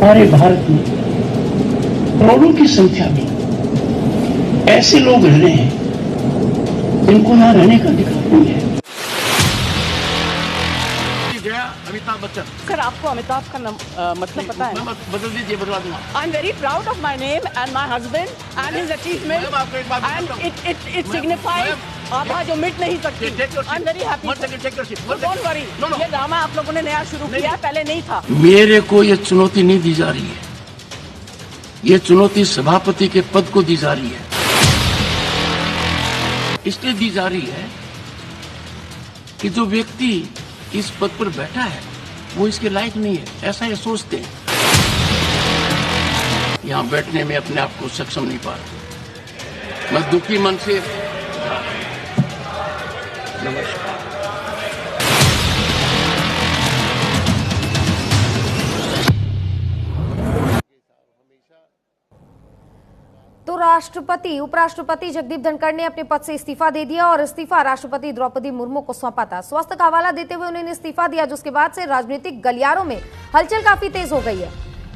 हमारे भारत में करोड़ों की संख्या में ऐसे लोग रह रहे हैं जिनको यहाँ रहने का अधिकार नहीं है। अमिताभ बच्चन। सर, आपको अमिताभ का मतलब पता है? बदल दीजिए, बदलवा दूंगा। I am very proud of my name and my husband and his achievement and it signifies आभा जो मिट नहीं सकती। I am very happy. Don't worry, ये ड्रामा आप लोगों ने नया शुरू किया, पहले नहीं था। मेरे को ये चुनौती नहीं दी जा रही है, ये चुनौती सभापति के पद को दी जा रही है। इसलिए दी जा रही है कि जो व्यक्ति इस पद पर बैठा है वो इसके लायक नहीं है, ऐसा ये सोचते हैं। यहाँ बैठने में अपने आप को सक्षम नहीं पा रहा। मैं दुखी मन से नमस्कार। तो राष्ट्रपति उपराष्ट्रपति जगदीप धनखड़ ने अपने पद से इस्तीफा दे दिया और इस्तीफा राष्ट्रपति द्रौपदी मुर्मू को सौंपा था। स्वास्थ्य का हवाला देते हुए उन्होंने इस्तीफा दिया, जिसके बाद से राजनीतिक गलियारों में हलचल काफी तेज हो गई है,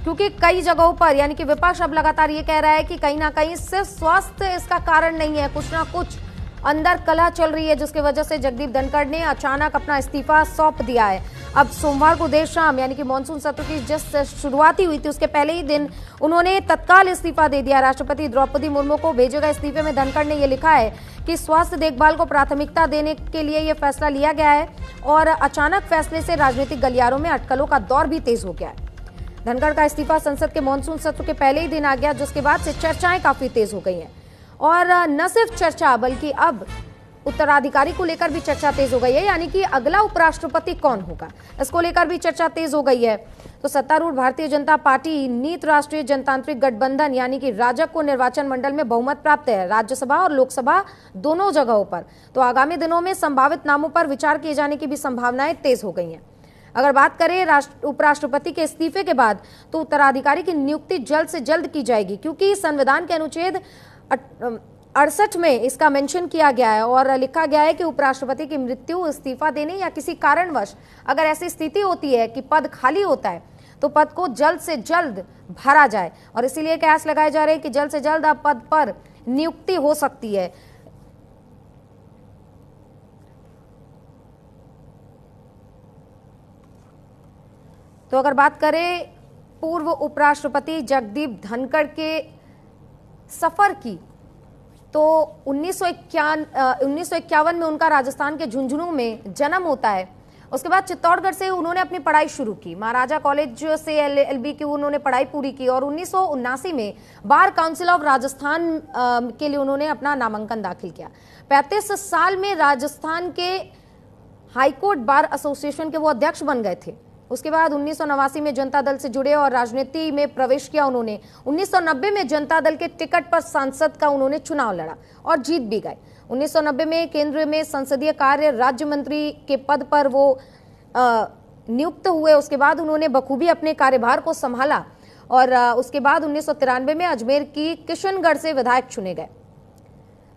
क्योंकि कई जगहों पर यानी कि विपक्ष अब लगातार ये कह रहा है कि कहीं ना कहीं सिर्फ स्वास्थ्य इसका कारण नहीं है, कुछ ना कुछ अंदर कलह चल रही है, जिसकी वजह से जगदीप धनखड़ ने अचानक अपना इस्तीफा सौंप दिया है। अब सोमवार को देर शाम यानी कि मानसून सत्र की जिस शुरुआती हुई थी उसके पहले ही दिन उन्होंने तत्काल इस्तीफा दे दिया। राष्ट्रपति द्रौपदी मुर्मू को भेजे गए इस्तीफे में धनखड़ ने यह लिखा है कि स्वास्थ्य देखभाल को प्राथमिकता देने के लिए यह फैसला लिया गया है और अचानक फैसले से राजनीतिक गलियारों में अटकलों का दौर भी तेज हो गया है। धनखड़ का इस्तीफा संसद के मानसून सत्र के पहले ही दिन आ गया, जिसके बाद से चर्चाएं काफी तेज हो गई हैं और न सिर्फ चर्चा बल्कि अब उत्तराधिकारी को लेकर भी चर्चा तेज हो गई है, यानी कि अगला उपराष्ट्रपति कौन होगा इसको लेकर भी चर्चा तेज हो गई है। तो सत्तारूढ़ भारतीय जनता पार्टी नीत राष्ट्रीय जनतांत्रिक गठबंधन यानी कि राजग को निर्वाचन मंडल में बहुमत प्राप्त है, राज्यसभा और लोकसभा दोनों जगहों पर। तो आगामी दिनों में संभावित नामों पर विचार किए जाने की भी संभावनाएं तेज हो गई हैं। अगर बात करें उपराष्ट्रपति के इस्तीफे के बाद तो उत्तराधिकारी की नियुक्ति जल्द से जल्द की जाएगी, क्योंकि संविधान के अनुच्छेद 68 में इसका मेंशन किया गया है और लिखा गया है कि उपराष्ट्रपति की मृत्यु, इस्तीफा देने या किसी कारणवश अगर ऐसी स्थिति होती है कि पद खाली होता है तो पद को जल्द से जल्द भरा जाए और इसीलिए कयास लगाए जा रहे हैं कि जल्द से जल्द अब पद पर नियुक्ति हो सकती है। तो अगर बात करें पूर्व उपराष्ट्रपति जगदीप धनखड़ के सफर की तो 1951 में उनका राजस्थान के झुंझुनू में जन्म होता है। उसके बाद चित्तौड़गढ़ से उन्होंने अपनी पढ़ाई शुरू की, महाराजा कॉलेज से LLB की उन्होंने पढ़ाई पूरी की और 1979 में बार काउंसिल ऑफ राजस्थान के लिए उन्होंने अपना नामांकन दाखिल किया। 35 साल में राजस्थान के हाईकोर्ट बार एसोसिएशन के वो अध्यक्ष बन गए थे। उसके बाद 1989 में जनता दल से जुड़े और राजनीति में प्रवेश किया उन्होंने। 1990 में जनता दल के टिकट पर सांसद का उन्होंने चुनाव लड़ा और जीत भी गए। 1990 में केंद्र में संसदीय कार्य राज्य मंत्री के पद पर वो नियुक्त हुए। उसके बाद उन्होंने बखूबी अपने कार्यभार को संभाला और उसके बाद 1993 में अजमेर की किशनगढ़ से विधायक चुने गए।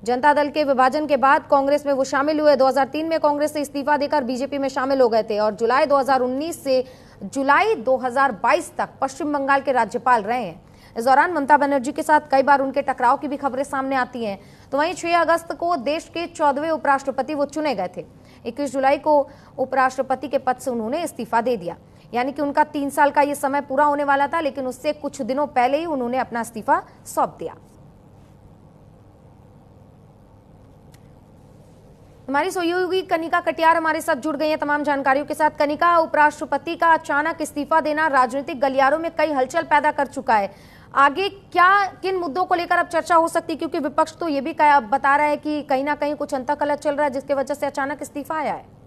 जनता दल के विभाजन के बाद कांग्रेस में वो शामिल हुए। 2003 में कांग्रेस से इस्तीफा देकर बीजेपी में शामिल हो गए थे और जुलाई 2019 से जुलाई 2022 तक पश्चिम बंगाल के राज्यपाल रहे हैं। इस दौरान ममता बनर्जी के साथ कई बार उनके टकराव की भी खबरें सामने आती हैं। तो वहीं 6 अगस्त को देश के 14वें उपराष्ट्रपति वो चुने गए थे। 21 जुलाई को उपराष्ट्रपति के पद से उन्होंने इस्तीफा दे दिया, यानी कि उनका 3 साल का ये समय पूरा होने वाला था, लेकिन उससे कुछ दिनों पहले ही उन्होंने अपना इस्तीफा सौंप दिया। हमारी सहयोगी कनिका कटियार हमारे साथ जुड़ गई हैं तमाम जानकारियों के साथ। कनिका, उपराष्ट्रपति का अचानक इस्तीफा देना राजनीतिक गलियारों में कई हलचल पैदा कर चुका है। आगे क्या किन मुद्दों को लेकर अब चर्चा हो सकती है, क्योंकि विपक्ष तो ये भी बता रहा है कि कहीं ना कहीं कुछ अंतःकलह चल रहा है जिसकी वजह से अचानक इस्तीफा आया है।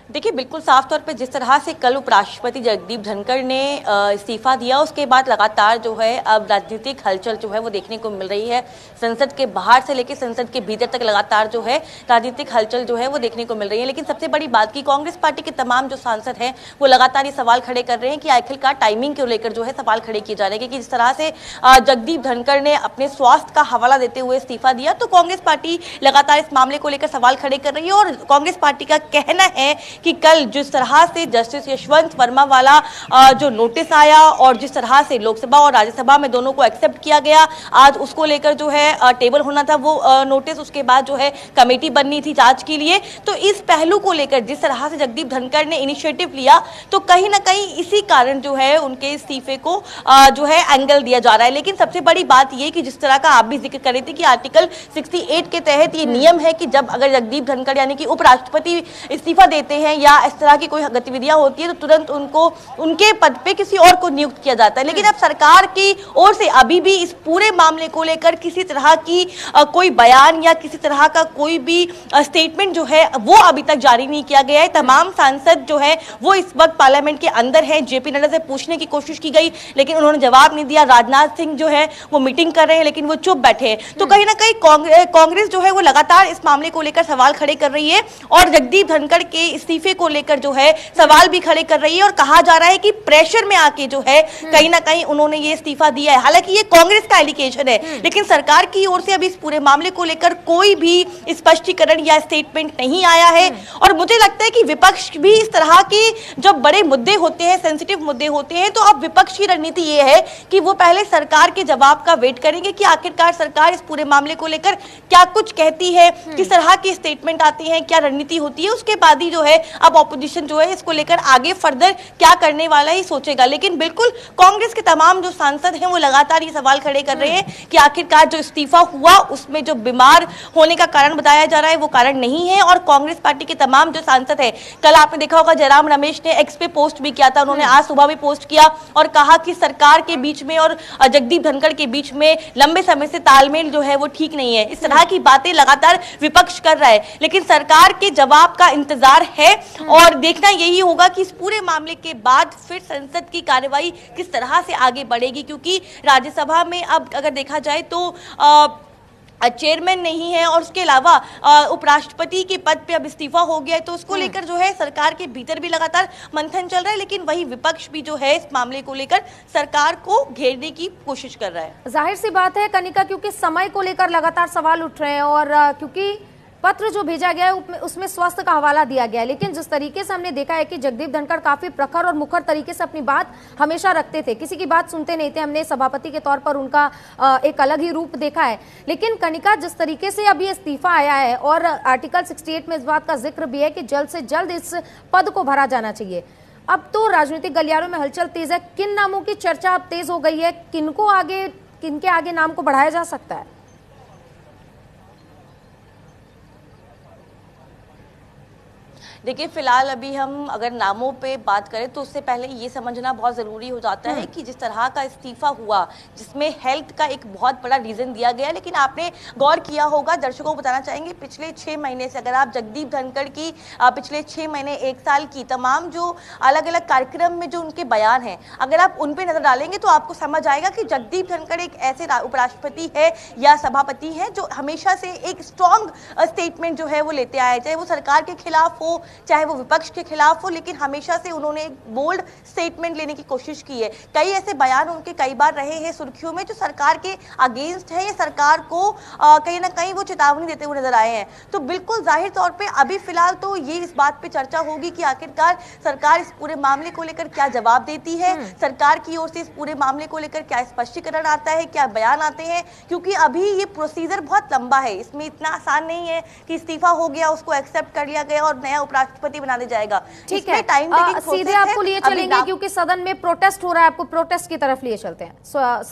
देखिए, बिल्कुल साफ तौर पे जिस तरह से कल उपराष्ट्रपति जगदीप धनखड़ ने इस्तीफा दिया, उसके बाद लगातार जो है अब राजनीतिक हलचल जो है वो देखने को मिल रही है। संसद के बाहर से लेकर संसद के भीतर तक लगातार जो है राजनीतिक हलचल जो है वो देखने को मिल रही है। लेकिन सबसे बड़ी बात की कांग्रेस पार्टी के तमाम जो सांसद हैं वो लगातार ये सवाल खड़े कर रहे हैं कि आखिरकार टाइमिंग को लेकर जो है सवाल खड़े किए जा रहे हैं कि जिस तरह से जगदीप धनखड़ ने अपने स्वास्थ्य का हवाला देते हुए इस्तीफा दिया, तो कांग्रेस पार्टी लगातार इस मामले को लेकर सवाल खड़े कर रही है और कांग्रेस पार्टी का कहना है कि कल जिस तरह से जस्टिस यशवंत वर्मा वाला जो नोटिस आया और जिस तरह से लोकसभा और राज्यसभा में दोनों को एक्सेप्ट किया गया, आज उसको लेकर जो है टेबल होना था वो नोटिस, उसके बाद जो है कमेटी बननी थी जांच के लिए। तो इस पहलू को लेकर जिस तरह से जगदीप धनखड़ ने इनिशिएटिव लिया, तो कहीं ना कहीं इसी कारण जो है उनके इस्तीफे को जो है एंगल दिया जा रहा है। लेकिन सबसे बड़ी बात यह कि जिस तरह का आप भी जिक्र कर रही थी कि आर्टिकल 68 के तहत ये नियम है कि जब अगर जगदीप धनखड़ यानी कि उपराष्ट्रपति इस्तीफा देते हैं या इस तरह की कोई गतिविधियां होती है तो तुरंत उनको उनके पद पे किसी और को नियुक्त किया जाता है। लेकिन अब सरकार की ओर से अभी भी इस पूरे मामले को लेकर किसी तरह की कोई बयान या किसी तरह का कोई भी स्टेटमेंट जो है वो अभी तक जारी नहीं किया गया है। तमाम सांसद जो है वो इस वक्त पार्लियामेंट के अंदर हैं। जेपी नड्डा से पूछने की कोशिश की गई लेकिन उन्होंने जवाब नहीं दिया। राजनाथ सिंह जो है वो मीटिंग कर रहे हैं लेकिन वो चुप बैठे हैं। तो कहीं ना कहीं कांग्रेस जो है वो लगातार इस मामले को लेकर सवाल खड़े कर रही है और जगदीप धनखड़ के इस्तीफे को लेकर जो है सवाल भी खड़े कर रही है और कहा जा रहा है कि प्रेशर में आके जो है कहीं ना कहीं उन्होंने ये इस्तीफा दिया है। हालांकि ये कांग्रेस का एलिगेशन है लेकिन सरकार की ओर से अभी इस पूरे मामले को लेकर कोई भी स्पष्टीकरण या स्टेटमेंट नहीं आया है। और मुझे लगता है कि विपक्ष भी इस तरह की जब बड़े मुद्दे होते हैं, सेंसिटिव मुद्दे होते हैं, तो अब विपक्ष की रणनीति ये है कि वो पहले सरकार के जवाब का वेट करेंगे कि आखिरकार सरकार इस पूरे मामले को लेकर क्या कुछ कहती है, किस तरह की स्टेटमेंट आती है, क्या रणनीति होती है। उसके बाद ही जो है अब ऑपोजिशन जो है इसको लेकर आगे फर्दर क्या करने वाला ही सोचेगा। लेकिन बिल्कुल कांग्रेस के तमाम जो सांसद हैं वो लगातार ये सवाल खड़े कर रहे हैं कि आखिरकार जो इस्तीफा हुआ उसमें जो बीमार होने का कारण बताया जा रहा है वो कारण नहीं है। और कांग्रेस पार्टी के तमाम जो सांसद है, कल आपने देखा होगा जयराम रमेश ने एक्स पे पोस्ट भी किया था, उन्होंने आज सुबह भी पोस्ट किया और कहा कि सरकार के बीच में और जगदीप धनखड़ के बीच में लंबे समय से तालमेल जो है वो ठीक नहीं है। इस तरह की बातें लगातार विपक्ष कर रहा है लेकिन सरकार के जवाब का इंतजार है और देखना यही होगा कि इस पूरे मामले के बाद फिर संसद की कार्यवाही किस तरह से आगे बढ़ेगी। क्योंकि राज्यसभा में अब अगर देखा जाए तो चेयरमैन नहीं है और उसके अलावा उपराष्ट्रपति के पद पे अब इस्तीफा हो गया है, तो उसको लेकर जो है सरकार के भीतर भी लगातार मंथन चल रहा है। लेकिन वही विपक्ष भी जो है इस मामले को लेकर सरकार को घेरने की कोशिश कर रहा है। जाहिर सी बात है कनिका, क्योंकि समय को लेकर लगातार सवाल उठ रहे हैं और क्योंकि पत्र जो भेजा गया है उसमें स्वास्थ्य का हवाला दिया गया है, लेकिन जिस तरीके से हमने देखा है कि जगदीप धनखड़ काफी प्रखर और मुखर तरीके से अपनी बात हमेशा रखते थे, किसी की बात सुनते नहीं थे। हमने सभापति के तौर पर उनका एक अलग ही रूप देखा है। लेकिन कनिका, जिस तरीके से अभी इस्तीफा आया है और आर्टिकल 68 में इस बात का जिक्र भी है कि जल्द से जल्द इस पद को भरा जाना चाहिए, अब तो राजनीतिक गलियारों में हलचल तेज है। किन नामों की चर्चा अब तेज हो गई है, किनके आगे नाम को बढ़ाया जा सकता है? देखिए, फिलहाल अभी हम अगर नामों पे बात करें तो उससे पहले ये समझना बहुत ज़रूरी हो जाता है कि जिस तरह का इस्तीफा हुआ जिसमें हेल्थ का एक बहुत बड़ा रीज़न दिया गया, लेकिन आपने गौर किया होगा, दर्शकों को बताना चाहेंगे, पिछले 6 महीने से अगर आप जगदीप धनखड़ की पिछले 6 महीने 1 साल की तमाम जो अलग अलग कार्यक्रम में जो उनके बयान हैं अगर आप उन पर नज़र डालेंगे तो आपको समझ आएगा कि जगदीप धनखड़ एक ऐसे उपराष्ट्रपति है या सभापति है जो हमेशा से एक स्ट्रॉन्ग स्टेटमेंट जो है वो लेते आए, चाहे वो सरकार के खिलाफ हो चाहे वो विपक्ष के खिलाफ हो, लेकिन हमेशा से उन्होंने एक बोल्ड स्टेटमेंट लेने की कोशिश की है। कई ऐसे बयान उनके कई बार रहे हैं सुर्खियों में जो सरकार के अगेंस्ट है या सरकार को कहीं ना कहीं वो चेतावनी देते हुए नजर आए हैं। तो बिल्कुल जाहिर तौर पे अभी फिलहाल तो ये इस बात पे चर्चा होगी कि आखिरकार सरकार इस पूरे मामले को लेकर क्या जवाब देती है, सरकार की ओर से इस पूरे मामले को लेकर क्या स्पष्टीकरण आता है, क्या बयान आते हैं, क्योंकि अभी ये प्रोसीजर बहुत लंबा है। इसमें इतना आसान नहीं है कि इस्तीफा हो गया उसको एक्सेप्ट कर लिया गया और नया उपराष्ट्रपति बना दिया जाएगा। ठीक है, सीधे आपको लिए चलेंगे क्योंकि सदन में प्रोटेस्ट हो रहा है, आपको प्रोटेस्ट की तरफ लिए चलते हैं।